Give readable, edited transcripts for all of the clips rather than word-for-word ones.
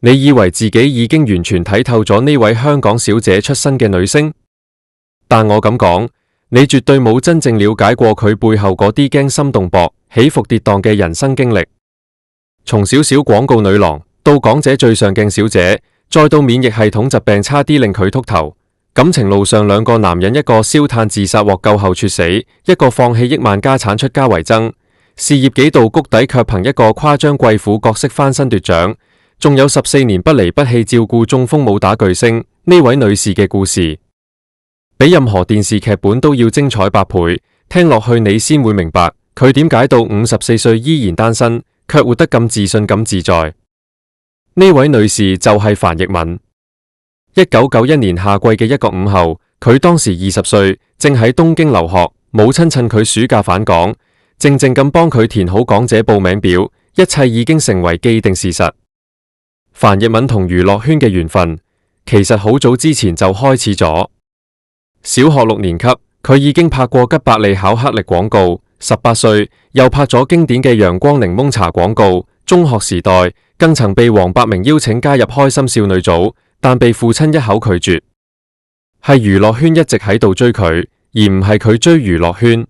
你以為自己已經完全睇透咗呢位香港小姐出身嘅女星？但我咁講，你絕對冇真正了解過佢背後嗰啲驚心動魄、起伏跌宕嘅人生經歷。從小小廣告女郎到港姐最上鏡小姐，再到免疫系統疾病差啲令佢禿頭，感情路上兩個男人，一個燒炭自殺獲救後猝死，一個放棄億萬家產出家為僧，事業幾度谷底卻憑一個誇張貴婦角色翻身奪獎。仲有14年不離不棄照顧中風武打巨星呢位女士嘅故事，比任何電視劇本都要精彩100倍。聽落去你先會明白佢點解到54歲依然單身，卻活得咁自信咁自在。呢位女士就係樊奕敏。1991年夏季嘅一個午後，佢當時20歲，正喺東京留學，母親趁佢暑假返港，靜靜咁幫佢填好港姐報名表，一切已經成為既定事實。樊奕敏同娛樂圈嘅緣分，其實好早之前就開始咗。小學6年級，佢已經拍過吉百利巧克力廣告；18歲又拍咗經典嘅陽光檸檬茶廣告。中學時代更曾被黃百鳴邀請加入開心少女組，但被父親一口拒絕。係娛樂圈一直喺度追佢，而唔係佢追娛樂圈。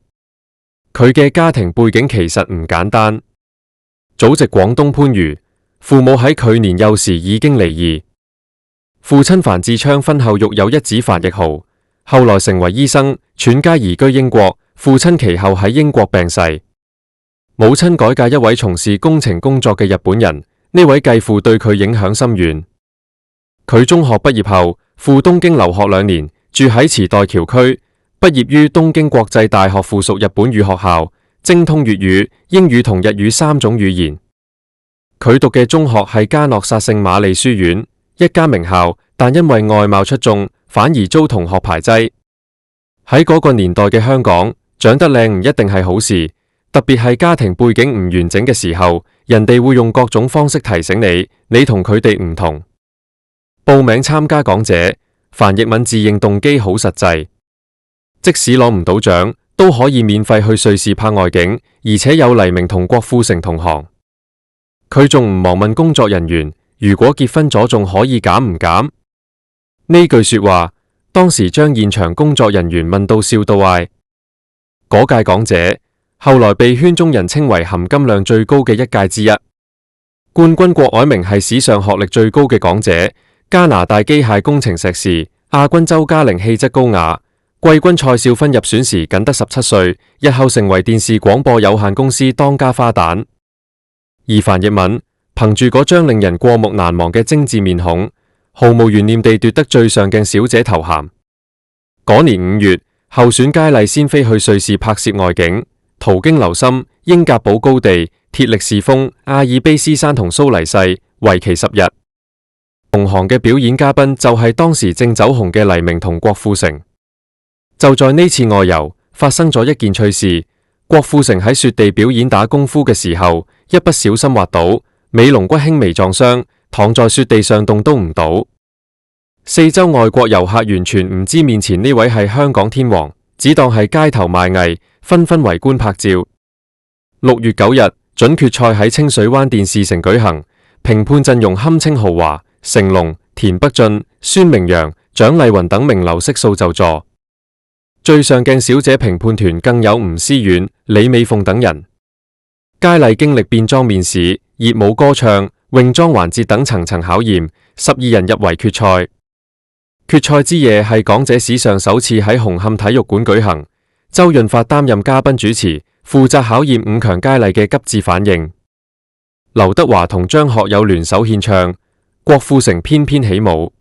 佢嘅家庭背景其實唔簡單，祖籍廣東番禺。父母喺佢年幼時已經離異，父親樊志昌婚後育有一子樊奕豪，後來成為醫生，全家移居英國。父親其後喺英國病逝，母親改嫁一位從事工程工作嘅日本人，呢位繼父對佢影響深遠。佢中學畢業後赴東京留學2年，住喺池袋橋區，畢業於東京國際大學附屬日本語學校，精通粵語、英語同日語3種語言。佢讀嘅中學係嘉諾撒聖瑪利書院，一間名校，但因為外貌出眾，反而遭同學排擠。喺嗰個年代嘅香港，長得靚唔一定係好事，特別係家庭背景唔完整嘅時候，人哋會用各種方式提醒你，你同佢哋唔同。報名參加港姐，樊奕敏自認動機好實際，即使攞唔到獎，都可以免費去瑞士拍外景，而且有黎明同郭富城同行。佢仲唔忙問工作人員，如果結婚咗仲可以減唔減？呢句說話，當時將現場工作人員問到笑到嗌。嗰屆港姐後來被圈中人稱為含金量最高嘅一屆之一。冠軍郭藹明係史上學歷最高嘅港姐，加拿大機械工程碩士；亞軍周嘉玲氣質高雅，季軍蔡少芬入選時僅得17歲，日後成為電視廣播有限公司當家花旦。而樊奕敏憑住嗰張令人過目難忘嘅精緻面孔，毫無懸念地奪得最上鏡小姐頭銜。嗰年5月，候選佳麗先飛去瑞士拍攝外景，途經琉森、英格堡高地、鐵力士峰、阿爾卑斯山同蘇黎世，為期10日。同行嘅表演嘉賓就係當時正走紅嘅黎明同郭富城。就在呢次外遊，發生咗一件趣事。郭富城喺雪地表演打功夫嘅時候，一不小心滑倒，尾龍骨輕微撞傷，躺在雪地上動都唔到。四周外國遊客完全唔知面前呢位係香港天王，只當係街頭賣藝，紛紛圍觀拍照。6月9日，準決賽喺清水灣電視城舉行，評判陣容堪稱豪華，成龍、田北俊、孫明揚、蔣麗芸等名流悉數就座。最上鏡小姐評判團更有吳思遠、李美鳳等人。佳麗經歷變裝面試、熱舞歌唱、泳裝環節等層層考驗，12人入圍決賽。決賽之夜係港姐史上首次喺紅磡體育館舉行，周潤發擔任嘉賓主持，負責考驗5強佳麗嘅急智反應。劉德華同張學友聯手獻唱，郭富城翩翩起舞。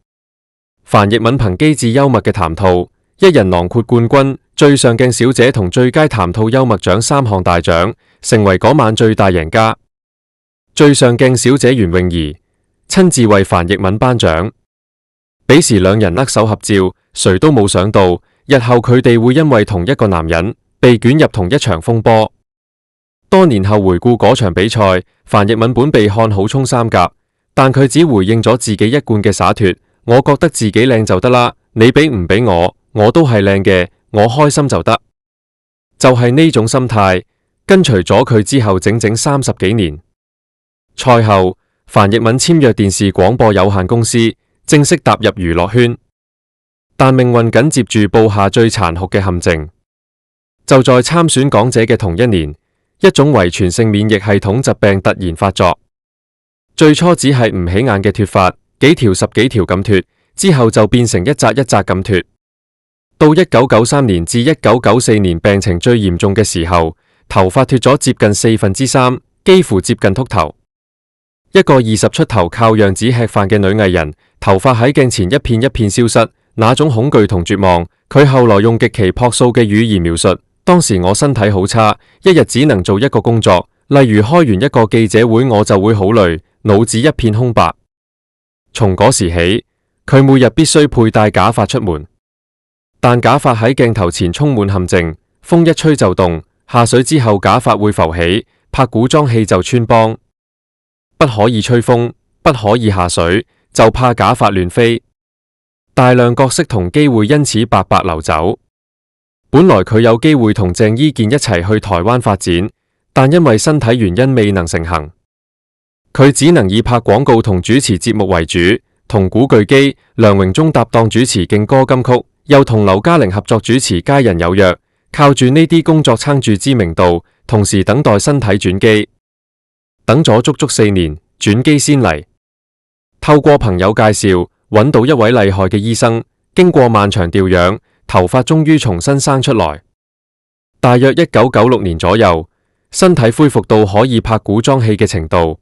樊奕敏憑機智幽默嘅談吐，一人囊括冠軍、最上鏡小姐同最佳談吐幽默獎3項大獎，成為嗰晚最大贏家。最上鏡小姐袁詠儀親自為樊奕敏頒獎，彼時兩人握手合照，誰都冇想到日後佢哋會因為同一個男人被捲入同一場風波。多年後回顧嗰場比賽，樊奕敏本被看好衝3甲，但佢只回應咗自己一貫嘅灑脫，我覺得自己靚就得啦，你俾唔俾我都係靚嘅，我開心就得。就係呢種心態，跟隨咗佢之後整整30幾年。賽後，樊奕敏簽約電視廣播有限公司，正式踏入娛樂圈。但命運緊接住布下最殘酷嘅陷阱。就在參選港姐嘅同一年，一種遺傳性免疫系統疾病突然發作。最初只係唔起眼嘅脫髮，幾條十幾條咁脫，之後就變成一紮一紮咁脫。到1993年至1994年病情最嚴重嘅時候，頭髮脫咗接近3/4，幾乎接近禿頭。一個20出頭靠樣子吃飯嘅女藝人，頭髮喺鏡前一片一片消失，那種恐懼同絕望，佢後來用極其樸素嘅語言描述：當時我身體好差，一日只能做一個工作，例如開完一個記者會我就會好累，腦子一片空白。從嗰時起，佢每日必須佩戴假髮出門。但假髮喺鏡頭前充滿陷阱，風一吹就動，下水之後假髮會浮起，拍古裝戲就穿幫。不可以吹風，不可以下水，就怕假髮亂飛。大量角色同機會因此白白流走。本來佢有機會同鄭伊健一齊去台灣發展，但因為身體原因未能成行。佢只能以拍廣告同主持節目為主，同古巨基、梁榮忠搭檔主持勁歌金曲，又同劉嘉玲合作主持《佳人有約》，靠住呢啲工作撐住知名度，同時等待身體轉機。等咗足足4年，轉機先嚟。透過朋友介紹，揾到一位厲害嘅醫生，經過漫長調養，頭髮終於重新生出來。大約1996年左右，身體恢復到可以拍古裝戲嘅程度。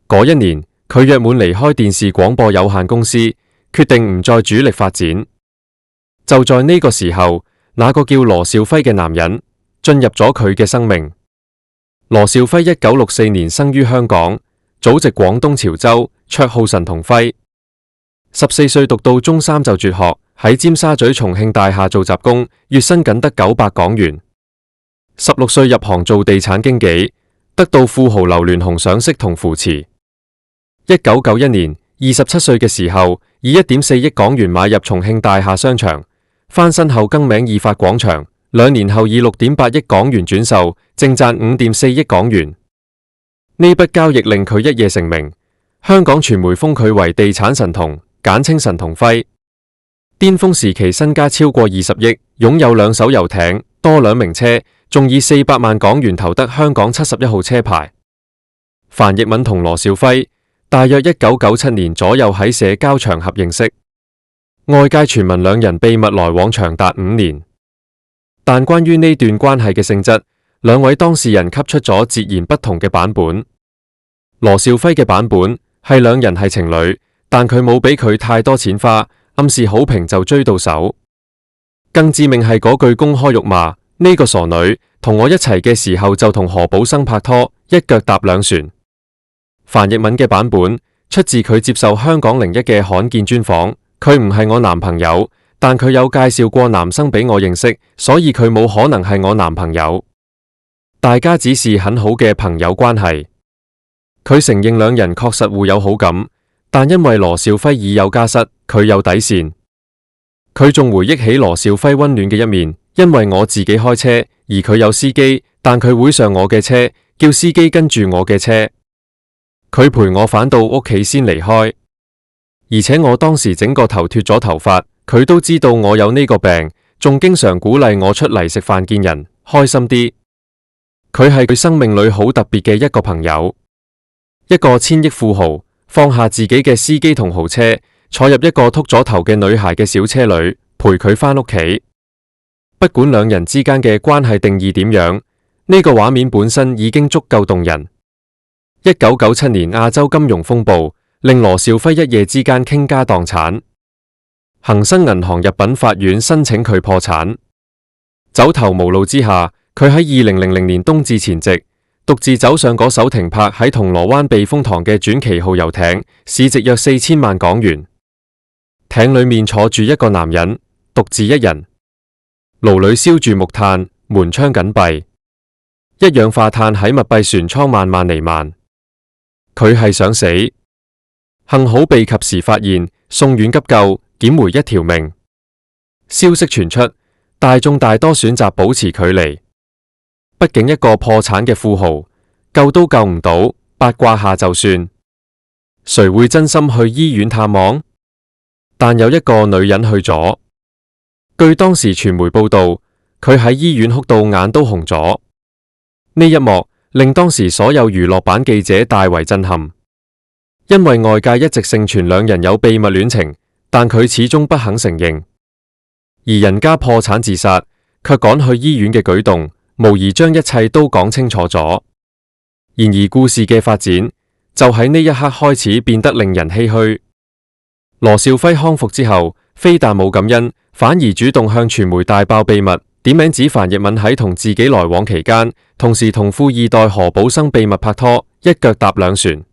嗰一年，佢約滿離開電視廣播有限公司，決定唔再主力發展。就在呢個時候，那個叫羅兆輝嘅男人進入咗佢嘅生命。羅兆輝1964年生於香港，祖籍廣東潮州，綽號神童輝。14歲讀到中3就輟學，喺尖沙咀重慶大廈做雜工，月薪僅得900港元。16歲入行做地產經紀，得到富豪劉鑾雄賞識同扶持。1991年，27歲嘅時候，以1.4億港元買入重慶大廈商場，翻新後更名義發廣場。2年後以6.8億港元轉售，淨賺5.4億港元。呢筆交易令佢一夜成名，香港傳媒封佢為地產神童，簡稱神童輝。巔峰時期身家超過20億，擁有2艘遊艇、多輛名車，仲以400萬港元投得香港71號車牌。樊奕敏同羅兆輝大約1997年左右喺社交場合認識，外界傳聞2人秘密來往長達5年。但關於呢段關係嘅性質，2位當事人給出咗截然不同嘅版本。羅兆輝嘅版本係2人係情侶，但佢冇俾佢太多錢花，暗示好評就追到手。更致命係嗰句公開辱罵：呢個傻女同我一齊嘅時候就同何寶生拍拖，一腳踏2船。樊奕敏嘅版本出自佢接受香港01嘅罕見專訪，佢唔係我男朋友，但佢有介紹過男生俾我認識，所以佢冇可能係我男朋友。大家只是很好嘅朋友關係。佢承認2人確實互有好感，但因為羅兆輝已有家室，佢有底線。佢仲回憶起羅兆輝溫暖嘅一面，因為我自己開車，而佢有司機，但佢會上我嘅車，叫司機跟住我嘅車。佢陪我返到屋企先離開，而且我當時整個頭脫咗頭髮，佢都知道我有呢個病，仲經常鼓勵我出嚟食飯見人，開心啲。佢係佢生命裏好特別嘅一個朋友，一個千億富豪放下自己嘅司機同豪車，坐入一個禿咗頭嘅女孩嘅小車裏，陪佢返屋企。不管2人之間嘅關係定義點樣，呢個畫面本身已經足夠動人。1997年亞洲金融風暴令羅兆輝一夜之間傾家蕩產，恒生銀行入稟法院申請佢破產。走投無路之下，佢喺2000年冬至前夕，獨自走上嗰艘停泊喺銅鑼灣避風塘嘅傳奇號遊艇，市值約4000萬港元。艇裏面坐住一個男人，獨自一人，爐裏燒住木炭，門窗緊閉，一氧化碳喺密閉船艙慢慢彌漫。佢係想死，幸好被及時發現，送院急救，撿回一條命。消息傳出，大眾大多選擇保持距離，畢竟一個破產嘅富豪，救都救唔到，八卦下就算。誰會真心去醫院探望？但有一個女人去咗。據當時傳媒報道，佢喺醫院哭到眼都紅咗。呢一幕令當時所有娛樂版記者大為震撼，因為外界一直盛傳兩人有秘密戀情，但佢始終不肯承認。而人家破產自殺，卻趕去醫院嘅舉動，無疑將一切都講清楚咗。然而故事嘅發展就喺呢一刻開始變得令人唏噓。羅兆輝康復之後，非但冇感恩，反而主動向傳媒大爆秘密，點名指樊奕敏喺同自己來往期間，同時同富二代何寶生秘密拍拖，一腳踏兩船。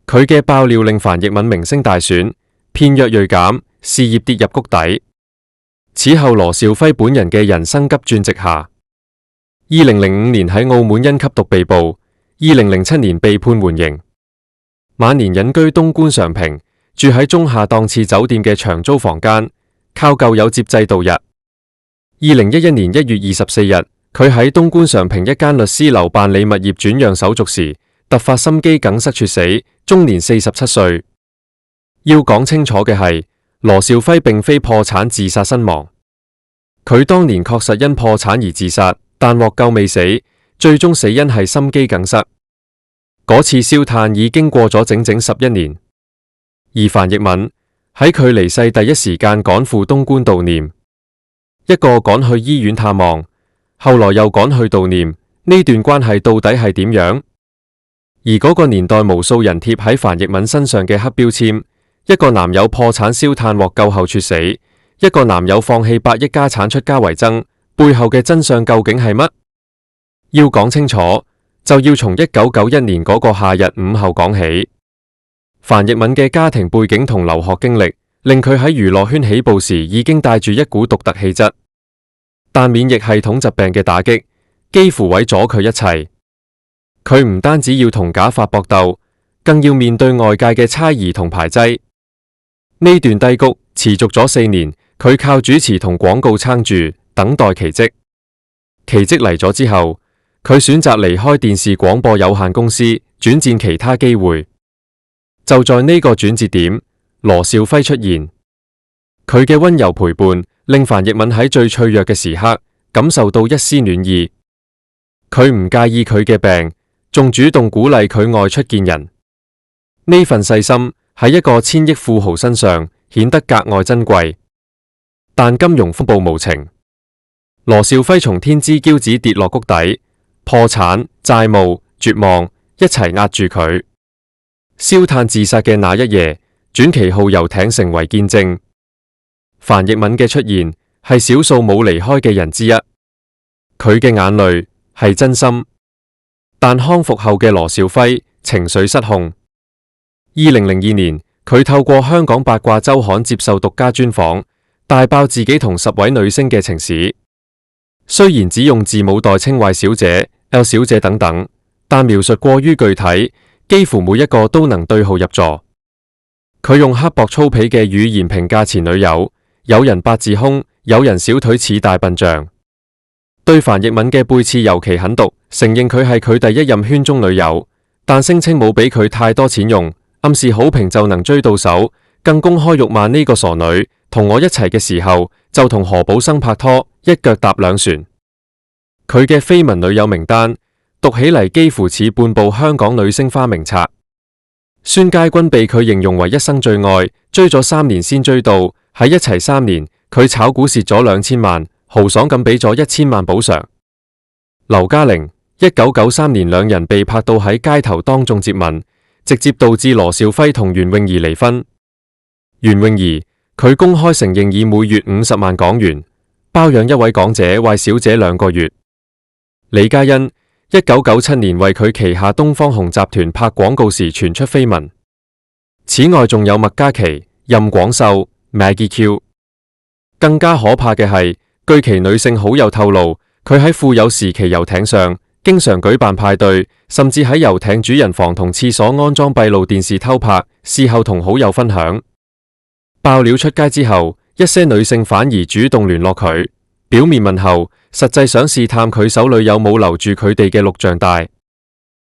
佢嘅爆料令樊奕敏名聲大損，片約銳減，事業跌入谷底。此後羅兆輝本人嘅人生急轉直下。2005年喺澳門因吸毒被捕，2007年被判緩刑，晚年隱居東莞常平，住喺中下檔次酒店嘅長租房間，靠舊有接濟度日。2011年1月24日，佢喺東莞常平一間律師樓辦理物業轉讓手續時，突發心肌梗塞猝死，終年47歲。要講清楚嘅係，羅兆輝並非破產自殺身亡，佢當年確實因破產而自殺，但獲救未死，最終死因係心肌梗塞。嗰次燒炭已經過咗整整11年，而樊奕敏喺佢離世第一時間趕赴東莞悼念，一個趕去醫院探望，後來又趕去悼念，呢段關係到底係點樣？而嗰個年代無數人貼喺樊奕敏身上嘅黑標籤，一個男友破產燒炭獲救後猝死，一個男友放棄8億家產出家為僧，背後嘅真相究竟係乜？要講清楚，就要從1991年嗰個夏日午後講起。樊奕敏嘅家庭背景同留學經歷，令佢喺娛樂圈起步時已經帶住一股獨特氣質，但免疫系統疾病嘅打擊幾乎毀咗佢一切。佢唔單止要同假髮搏鬥，更要面對外界嘅猜疑同排擠。呢段低谷持續咗4年，佢靠主持同廣告撐住，等待奇蹟。奇蹟嚟咗之後，佢選擇離開電視廣播有限公司，轉戰其他機會。就在呢個轉折點，羅兆輝出現。佢嘅溫柔陪伴令樊奕敏喺最脆弱嘅時刻感受到一絲暖意。佢唔介意佢嘅病，仲主動鼓勵佢外出見人。呢份細心喺一個千億富豪身上顯得格外珍貴。但金融風暴無情，羅兆輝從天之驕子跌落谷底，破產、債務、絕望一齊壓住佢。燒炭自殺嘅那一夜，傳奇號遊艇成為見證。樊奕敏嘅出現係少數冇離開嘅人之一，佢嘅眼淚係真心。但康復後嘅羅兆輝情緒失控。2002年，佢透過香港八卦周刊接受獨家專訪，大爆自己同10位女星嘅情史。雖然只用字母代稱壞小姐、L 小姐等等，但描述過於具體，幾乎每一個都能對號入座。佢用刻薄粗鄙嘅語言評價前女友，有人八字胸，有人小腿似大笨象。對樊奕敏嘅背刺尤其狠毒，承認佢係佢第一任圈中女友，但聲稱冇俾佢太多錢用，暗示好評就能追到手，更公開辱罵呢個傻女，同我一齊嘅時候就同何寶生拍拖，一腳踏兩船。佢嘅緋聞女友名單讀起嚟幾乎似半部香港女星花名冊。孫佳君被佢形容為一生最愛，追咗3年先追到，喺一齊3年，佢炒股蝕咗2000萬，豪爽咁俾咗1000萬補償。劉嘉玲1993年兩人被拍到喺街頭當眾接吻，直接導致羅兆輝同袁詠儀離婚。袁詠儀佢公開承認以每月50萬港元包養一位港姐壞小姐2個月。李嘉欣1997年為佢旗下東方紅集團拍廣告時傳出緋聞。此外仲有麥嘉琪、任廣秀、Maggie Q。更加可怕嘅係，據其女性好友透露，佢喺富有時期遊艇上經常舉辦派對，甚至喺遊艇主人房同廁所安裝閉路電視偷拍，事後同好友分享。爆料出街之後，一些女性反而主動聯絡佢，表面問候，實際想試探佢手裏有冇留住佢哋嘅錄像帶。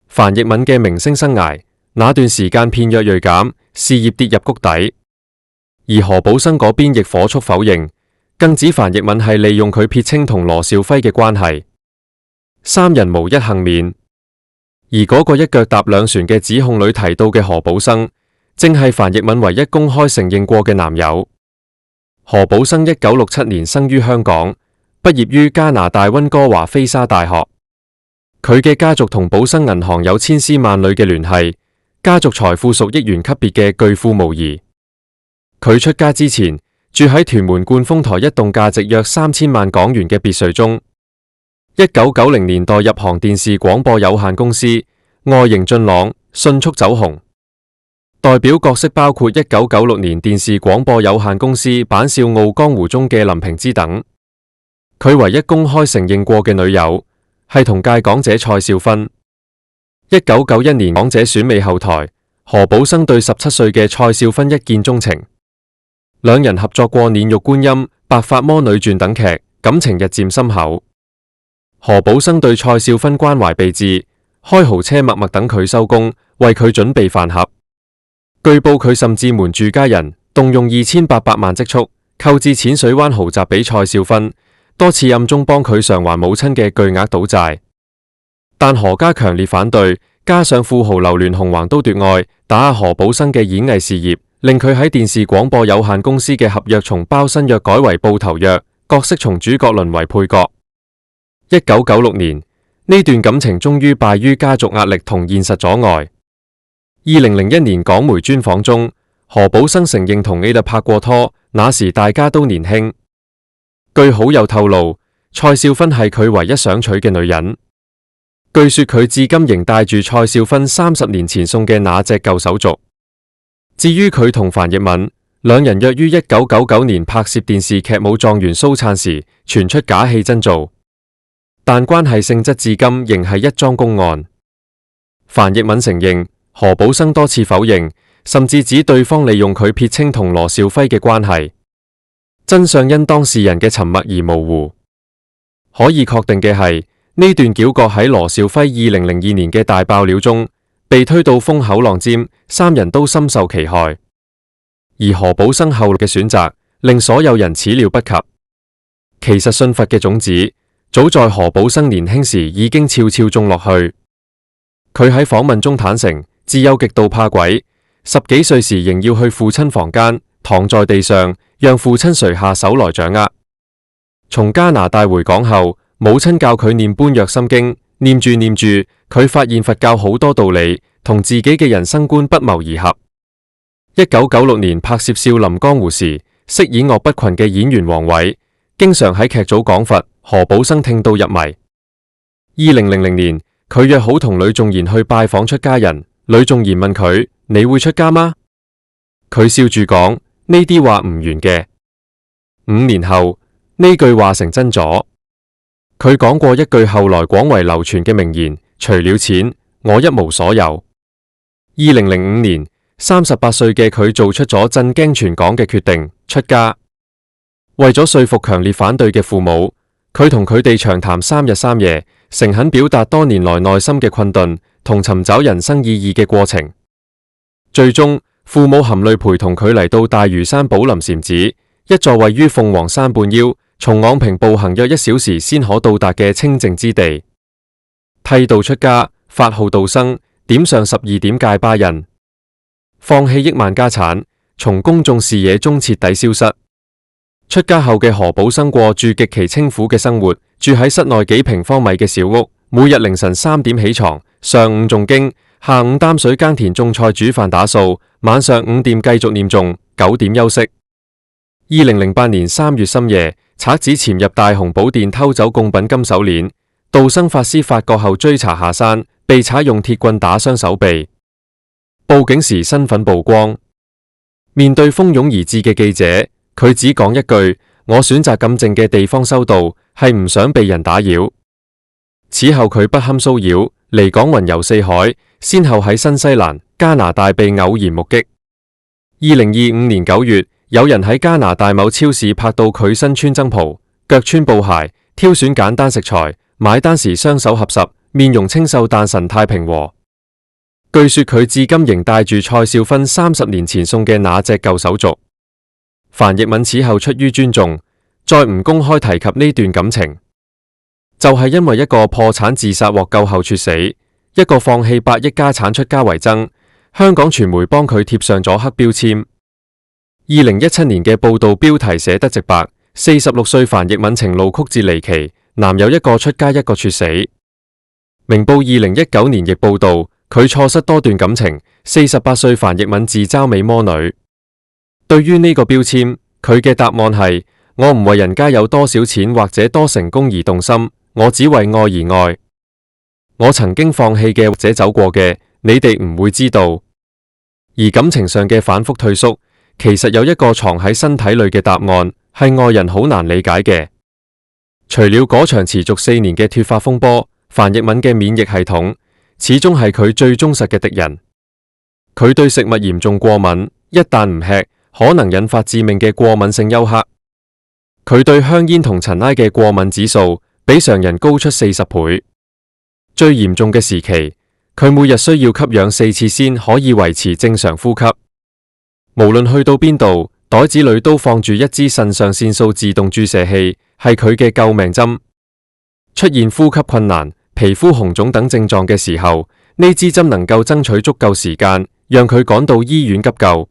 樊奕敏嘅明星生涯那段時間片約銳減，事業跌入谷底。而何寶生嗰邊亦火速否認，更指樊奕敏係利用佢撇清同羅兆輝嘅關係，三人無一幸免。而嗰個一腳踏兩船嘅指控裏提到嘅何寶生，正係樊奕敏唯一公開承認過嘅男友。何寶生1967年生於香港，畢業於加拿大溫哥華菲沙大學。佢嘅家族同寶生銀行有千絲萬縷嘅聯繫，家族財富屬億元級別嘅巨富無疑。佢出家之前住喺屯門冠豐台一棟價值約3000萬港元嘅別墅中。1990年代入行電視廣播有限公司，外形俊朗，迅速走紅。代表角色包括1996年電視廣播有限公司《版笑傲江湖》中嘅林平之等。佢唯一公開承認過嘅女友係同屆港姐蔡少芬。1991年港姐選美後台，何寶生對17歲嘅蔡少芬一見鍾情，兩人合作過《煉獄觀音》《白髮魔女傳》等劇，感情日漸深厚。何寶生對蔡少芬關懷備至，開豪車默默等佢收工，為佢準備飯盒。據報佢甚至瞞住家人，動用2800萬積蓄，購置淺水灣豪宅俾蔡少芬，多次暗中幫佢償還母親嘅巨額賭債。但何家強烈反對，加上富豪劉鑾雄橫刀奪愛，打壓何寶生嘅演藝事業，令佢喺電視廣播有限公司嘅合約從包薪約改為報頭約，角色從主角淪為配角。1996年，呢段感情終於敗於家族壓力同現實阻礙。2001年港媒專訪中，何寶生承認同 Ada 拍過拖，那時大家都年輕。據好友透露，蔡少芬係佢唯一想娶嘅女人。據說佢至今仍帶住蔡少芬30年前送嘅那隻舊手續。至於佢同樊奕敏，兩人約於1999年拍攝電視劇《武狀元蘇燦》時，傳出假戲真做，但關係性質至今仍係一樁公案。樊奕敏承認，何寶生多次否認，甚至指對方利用佢撇清同羅兆輝嘅關係。真相因當事人嘅沉默而模糊。可以確定嘅係，呢段糾葛喺羅兆輝2002年嘅大爆料中被推到風口浪尖，三人都深受其害。而何寶生後來嘅選擇令所有人始料不及。其實信佛嘅種子早在何寶生年輕時已經悄悄種落去。佢喺訪問中坦誠，自幼極度怕鬼，10幾歲時仍要去父親房間，躺在地上，讓父親垂下手來掌握。從加拿大回港後，母親教佢念般若心經，念住念住，佢發現佛教好多道理同自己嘅人生觀不謀而合。1996年拍攝《少林江湖》時，飾演岳不群嘅演員王偉，經常喺劇組講佛，何寶生聽到入迷。2000年，佢約好同呂頌賢去拜訪出家人，呂頌賢問佢：你會出家嗎？佢笑住講：呢啲話唔完嘅。5年後，呢句話成真咗。佢講過一句後來廣為流傳嘅名言：除了錢，我一無所有。2005年，38歲嘅佢做出咗震驚全港嘅決定，出家。為咗說服強烈反對嘅父母，佢同佢哋長談3日3夜，誠懇表達多年來內心嘅困頓同尋找人生意義嘅過程。最終，父母含淚陪同佢嚟到大嶼山寶林禪寺，一座位於鳳凰山半腰，從昂坪步行約1小時先可到達嘅清靜之地。剃度出家，發號道生，點上12點戒疤印，放棄億萬家產，從公眾視野中徹底消失。出家後嘅何寶生過住極其清苦嘅生活，住喺室內幾平方米嘅小屋，每日凌晨3點起床，上午誦經，下午擔水耕田種菜煮飯打掃，晚上5點繼續念誦，9點休息。2008年3月深夜，賊子潛入大雄寶殿偷走貢品金手鏈，道生法師發覺後追查下山，被賊用鐵棍打傷手臂。報警時身份曝光，面對蜂擁而至嘅記者，佢只講一句：我選擇咁靜嘅地方修道，係唔想被人打擾。此後佢不堪騷擾，離港雲遊四海，先後喺新西蘭、加拿大被偶然目擊。2025年9月，有人喺加拿大某超市拍到佢身穿僧袍，腳穿布鞋，挑選簡單食材，買單時雙手合十，面容清秀但神態平和。據說佢至今仍帶住蔡少芬30年前送嘅那隻舊手續。樊奕敏此後出於尊重，再唔公開提及呢段感情，就係因為一個破產自殺獲救後猝死，一個放棄8億家產出家為僧，香港傳媒幫佢貼上咗黑標籤。2017年嘅報道標題寫得直白，46歲樊奕敏情路曲折離奇，男友一個出家一個猝死。明報2019年亦報道佢錯失多段感情，48歲樊奕敏自嘲美魔女。對於呢個標籤，佢嘅答案係：我唔為人家有多少錢或者多成功而動心，我只為愛而愛。我曾經放棄嘅或者走過嘅，你哋唔會知道。而感情上嘅反覆退縮，其實有一個藏喺身體裏嘅答案，係外人好難理解嘅。除了嗰場持續4年嘅脫髮風波，樊奕敏嘅免疫系統始終係佢最忠實嘅敵人。佢對食物嚴重過敏，一旦唔吃，可能引發致命嘅過敏性休克。佢對香煙同塵埃嘅過敏指數比常人高出40倍。最嚴重嘅時期，佢每日需要吸氧4次先可以維持正常呼吸。無論去到邊度，袋子裏都放住一支腎上腺素自動注射器，係佢嘅救命針。出現呼吸困難、皮膚紅腫等症狀嘅時候，呢支針能夠爭取足夠時間，讓佢趕到醫院急救。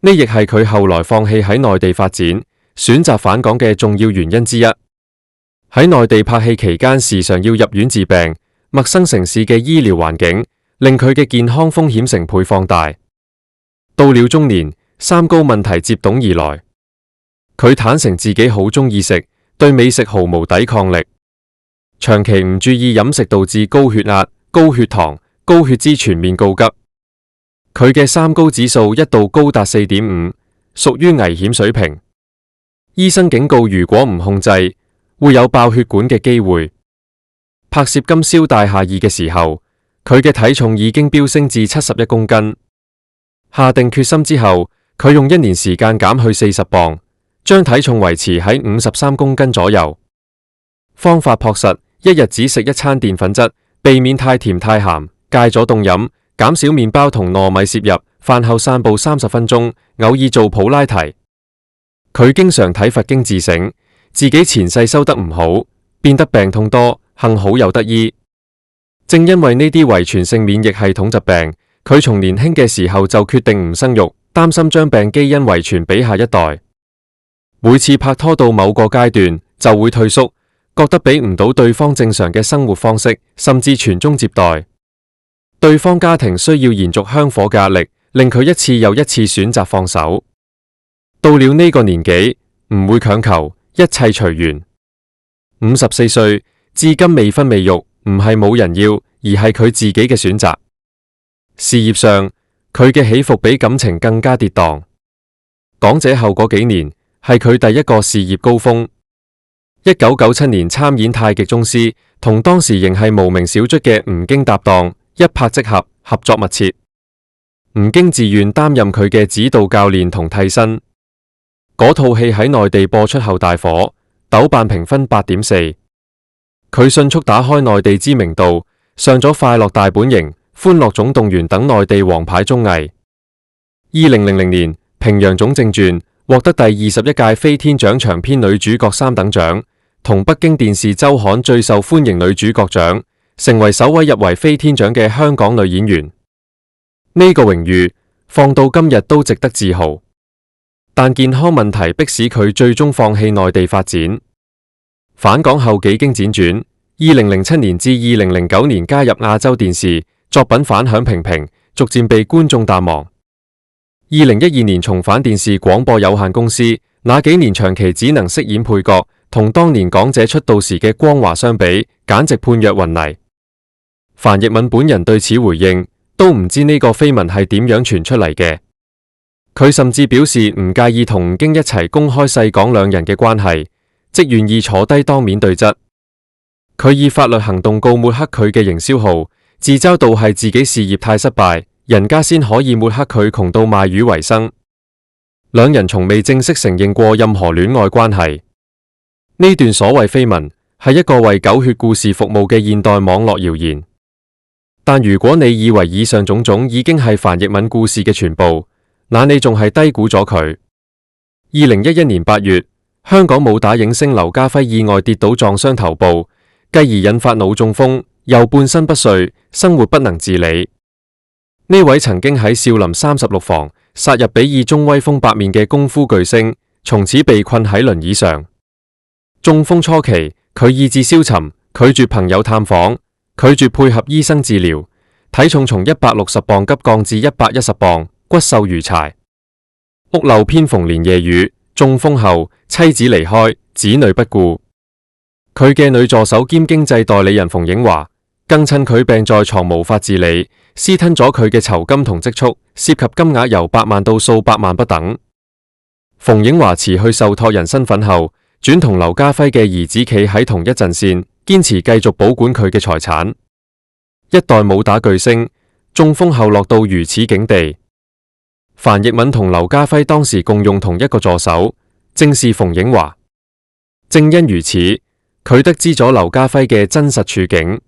呢亦係佢後來放棄喺內地發展，選擇返港嘅重要原因之一。喺內地拍戲期間，時常要入院治病，陌生城市嘅醫療環境令佢嘅健康風險成倍放大。到了中年，3高問題接踵而來。佢坦誠自己好鍾意食，對美食毫無抵抗力。長期唔注意飲食導致高血壓、高血糖、高血脂全面告急。佢嘅3高指數一度高達4.5，屬於危險水平。醫生警告，如果唔控制，會有爆血管嘅機會。拍攝《金宵大廈2》嘅時候，佢嘅體重已經飆升至71公斤。下定決心之後，佢用1年時間減去40磅，將體重維持喺53公斤左右。方法樸實，一日只食1餐澱粉質，避免太甜太鹹，戒咗凍飲，減少麵包同糯米攝入，飯後散步30分鐘，偶爾做普拉提。佢經常睇佛經自省，自己前世修得唔好，變得病痛多，幸好有得醫。正因為呢啲遺傳性免疫系統疾病，佢從年輕嘅時候就決定唔生育，擔心將病基因遺傳俾下一代。每次拍拖到某個階段就會退縮，覺得俾唔到對方正常嘅生活方式，甚至傳宗接代。對方家庭需要延續香火嘅壓力，令佢一次又一次選擇放手。到了呢個年紀，唔會強求，一切隨緣。54歲，至今未婚未育，唔係冇人要，而係佢自己嘅選擇。事業上，佢嘅起伏比感情更加跌宕。港姐後嗰幾年，係佢第一個事業高峰。1997年參演太極宗師，同當時仍係無名小卒嘅吳京搭檔，一拍即合，合作密切。吳京自願擔任佢嘅指導教練同替身。嗰套戲喺內地播出後大火，豆瓣評分8.4。佢迅速打開內地知名度，上咗《快樂大本營》、《歡樂總動員》等內地王牌綜藝。2000年，《平壤總正傳》獲得第21屆飛天獎長篇女主角3等獎，同北京電視週刊最受歡迎女主角獎，成為首位入圍飛天獎嘅香港女演員。呢個榮譽放到今日都值得自豪。但健康問題迫使佢最終放棄內地發展。返港後幾經輾轉，2007年至2009年加入亞洲電視，作品反響平平，逐漸被觀眾淡忘。2012年重返電視廣播有限公司，那幾年長期只能飾演配角，同當年港姐出道時嘅光華相比，簡直判若雲泥。樊奕敏本人對此回應，都唔知呢個緋聞係點樣傳出嚟嘅。佢甚至表示唔介意同吳京一齊公開細講兩人嘅關係，即願意坐低當面對質。佢以法律行動告抹黑佢嘅營銷號，自嘲道係自己事業太失敗，人家先可以抹黑佢窮到賣魚為生。兩人從未正式承認過任何戀愛關係。呢段所謂緋聞係一個為狗血故事服務嘅現代網絡謠言。但如果你以為以上種種已經係樊奕敏故事嘅全部，那你仲係低估咗佢。2011年8月，香港武打影星劉家輝意外跌倒撞傷頭部，繼而引發腦中風，又半身不遂，生活不能自理。呢位曾經喺少林36房殺入比爾中威風八面嘅功夫巨星，從此被困喺輪椅上。中風初期，佢意志消沉，拒絕朋友探訪，拒絕配合醫生治療，體重從160磅急降至110磅，骨瘦如柴。屋漏偏逢連夜雨，中風後妻子離開，子女不顧。佢嘅女助手兼經濟代理人馮映華，更趁佢病在床無法自理，私吞咗佢嘅酬金同積蓄，涉及金額由百萬到數百萬不等。馮映華辭去受託人身份後，轉同劉家輝嘅兒子企喺同一陣線，堅持繼續保管佢嘅財產。一代武打巨星中風後落到如此境地。樊奕敏同劉家輝當時共用同一個助手，正是馮映華。正因如此，佢得知咗劉家輝嘅真實處境。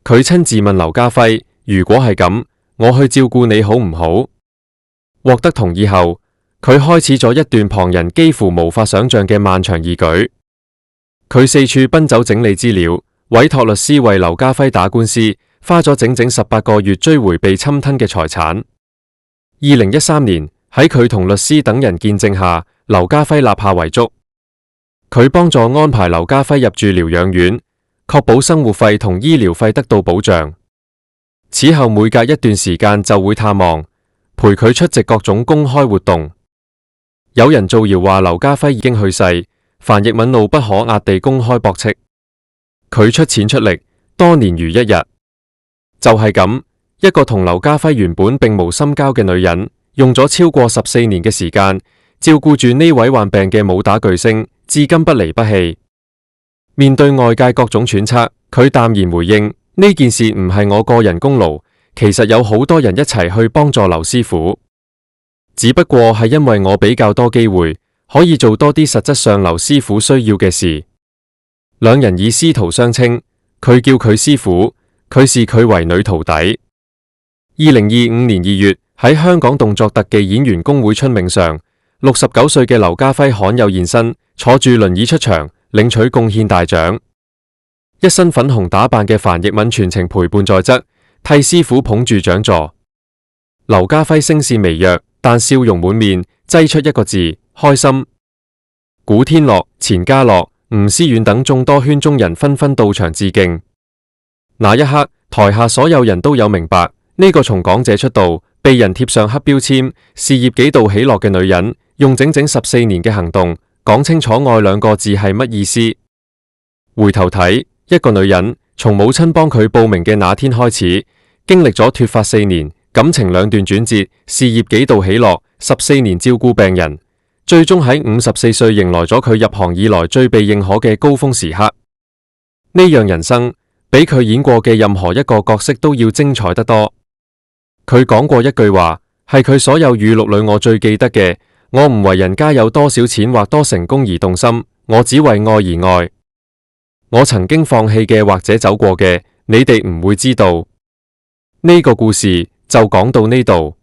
佢親自問劉家輝：如果係咁，我去照顧你好唔好？獲得同意後，佢開始咗一段旁人幾乎無法想象嘅漫長義舉。佢四處奔走整理資料，委託律師為劉家輝打官司，花咗整整18個月追回被侵吞嘅財產。2013年，喺佢同律師等人見證下，劉家輝立下遺囑。佢幫助安排劉家輝入住療養院，確保生活費同醫療費得到保障。此後每隔一段時間就會探望，陪佢出席各種公開活動。有人造謠話劉家輝已經去世，樊奕敏怒不可遏地公開駁斥。佢出錢出力，多年如一日。就係咁，一個同劉家輝原本並無深交嘅女人，用咗超過14年嘅時間照顧住呢位患病嘅武打巨星，至今不離不棄。面對外界各種揣測，佢淡然回應：呢件事唔係我個人功勞，其實有好多人一齊去幫助劉師傅，只不過係因為我比較多機會，可以做多啲實質上劉師傅需要嘅事。兩人以師徒相稱，佢叫佢師傅，佢視佢為女徒弟。2025年2月，喺香港動作特技演員工會春茗上，69歲嘅劉家輝罕有現身，坐住輪椅出場，領取貢獻大獎。一身粉紅打扮嘅樊奕敏全程陪伴在側，替師傅捧住獎座。劉家輝聲線微弱，但笑容滿面，擠出一個字：開心。古天樂、錢嘉樂、吳思遠等眾多圈中人紛紛到場致敬。那一刻，台下所有人都有明白，呢個從港姐出道，被人貼上黑標籤、事業幾度起落嘅女人，用整整14年嘅行動，講清楚愛兩個字係乜意思。回頭睇，一個女人從母親幫佢報名嘅那天開始，經歷咗脫髮4年、感情兩段轉折、事業幾度起落、14年照顧病人，最終喺54歲迎來咗佢入行以來最被認可嘅高峰時刻。呢樣人生比佢演過嘅任何一個角色都要精彩得多。佢講過一句話，係佢所有語錄裏我最記得嘅：我唔為人家有多少錢或多成功而動心，我只為愛而愛。我曾經放棄嘅或者走過嘅，你哋唔會知道。呢個故事就講到呢度。